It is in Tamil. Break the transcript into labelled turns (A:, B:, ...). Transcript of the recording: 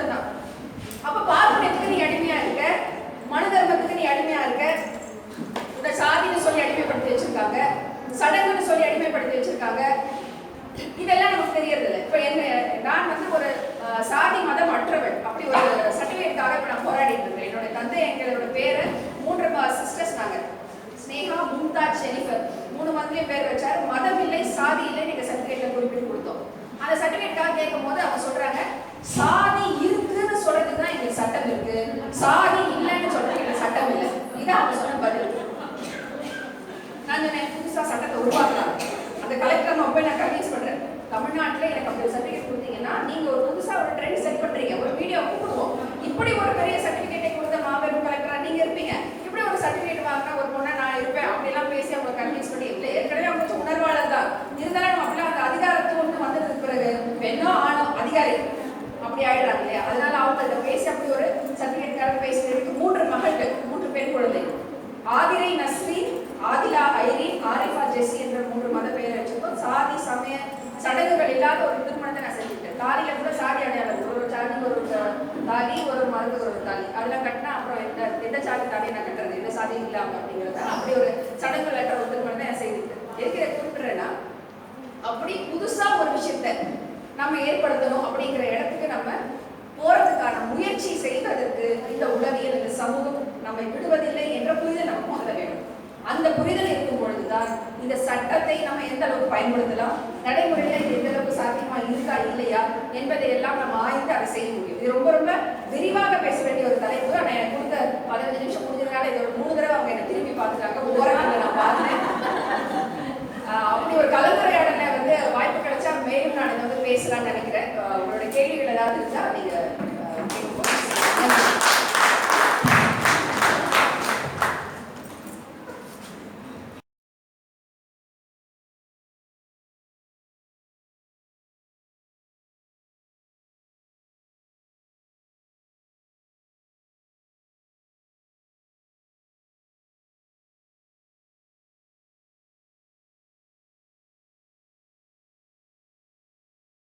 A: சம்மதம் தான். அப்ப பார்ப்பனத்துக்கு நீ அடிமையா இருக்க, மனு தர்மத்துக்கு நீ அடிமையா இருக்க, இந்த சாதின்னு சொல்லி அடிமைப்படுத்தி வச்சிருக்காங்க, சடங்குன்னு சொல்லி அடிமைப்படுத்தி வச்சிருக்காங்க. இதெல்லாம் நமக்கு தெரியறதில்லை. இப்ப என்ன, நான் ஒரு சாதி மதம் அற்றவள் அப்படி ஒரு சர்டிபிகேட்காக இப்ப நான் போராடிட்டு இருக்கேன். என்னோட தந்தை எங்களோட பேரு 3 சிஸ்டர்ஸ் நாங்க, ஸ்னேகா, மும்தாஜ், ஜெனிஃபர், 3 மந்திரியும் பேர் வச்சாரு. மதம் இல்லை சாதி இல்லை நீங்க சர்டிபிகேட்ல குறிப்பிட்டு கொடுத்தோம். அந்த சர்டிபிகேட்காக கேட்கும் போது அவங்க சொல்றாங்க, சாதி இருக்குன்னு சொல்றதுக்கு தான் எங்களுக்கு சட்டம் இருக்கு, சாதி இல்லைன்னு சொல்றதுக்கு எங்களுக்கு சட்டம் இல்லை. இதான் அவங்க சொன்ன பதில். நான் சொன்னேன், புதுசா சட்டத்தை உருவாக்கலாம். அந்த கலெக்டர் போய் நான் கன்வின்ஸ் பண்றேன், தமிழ்நாட்டில் எனக்கு அப்படி ஒரு சர்டிஃபிகேட் கொடுத்தீங்கன்னா நீங்க ஒரு புதுசா ஒரு ட்ரெண்ட் செட் பண்றீங்க, ஒரு வீடியோ கூப்பிடுவோம், இப்படி ஒரு பெரிய சர்டிஃபிகேட்டை கொடுத்த மாபெரும் கலெக்டரா நீங்க இருப்பீங்க, இப்படி ஒரு சர்டிஃபிகேட் வாங்கினா ஒரு பொண்ணா நான் இருப்பேன் அப்படிலாம் பேசி அவங்க கன்வின்ஸ் பண்ணி, இல்லை ஏற்கனவே அவங்க உணர்வாளர் தான் இருந்தாலும் நம்ம அப்படிலாம் அந்த அதிகாரத்துவம் வந்ததுக்கு பிறகு பெண்ணோ ஆணோ அதிகாரி அப்படி ஆயிடுறாங்க இல்லையா. அதனால அவங்கள்ட்ட பேசி அப்படி ஒரு சர்டிஃபிகேட்காக பேசுறதுக்கு 3 மகள்கள், 3 பெண் குழந்தை, ஆதிரை நஸ்ரீன், ஆதிலா ஐரீன், ஆரிஃபா ஜெஸ்ஸி என்ற 3 மத பெயரை வச்சிருக்கோம். சாதி சமய சடங்குகள் இல்லாத ஒரு திருமணத்தை நான் செஞ்சுட்டேன். தாலியில கூட சாதி அடையாளம், ஒரு சாதி ஒரு தாலி, ஒரு மருந்து ஒரு தாலி, அதெல்லாம் கட்டினா அப்புறம் எந்த சாதி தாலியை நான் கட்டுறது, எந்த சாதியும் இல்லாம அப்படிங்கிறத அப்படி ஒரு சடங்குகள் ஏற்ற ஒரு திருமணத்தை நான் செய்துட்டேன். எதுக்கு குறிப்பிடுறேன்னா, அப்படி புதுசா ஒரு விஷயத்த நம்ம ஏற்படுத்தணும் அப்படிங்கிற இடத்துக்கு நம்ம போறதுக்கான முயற்சி செய்வதற்கு இந்த உளவியல், இந்த சமூகம் நம்மை விடுவதில்லை என்ற புரிதல் நமக்கு முதல்ல வேணும். அந்த புரிதல் இருக்கும் பொழுதுதான் இந்த சட்டத்தை நம்ம எந்த அளவுக்கு பயன்படுத்தலாம், நடைமுறையில இது எந்த அளவுக்கு சாத்தியமா இருக்கா இல்லையா என்பதை எல்லாம் நம்ம ஆய்ந்து அதை செய்ய முடியும். இது ரொம்ப ரொம்ப விரிவாக பேச வேண்டிய ஒரு தலைப்பு. ஆனால் எனக்கு கொடுத்த 15 நிமிஷம் முடிஞ்சதுனால இது ஒரு 3 தடவை அவங்க என்னை திரும்பி பார்த்துட்டாங்க. ஓரத்தில் நான் பார்த்தேன். அப்படி ஒரு கலந்துரையாடலை வாய்ப்பு கிடைச்சா மேலும் நான் இதை பேசலாம்னு நினைக்கிறேன். உங்களோட கேள்விகள் ஏதாவது இருந்தால்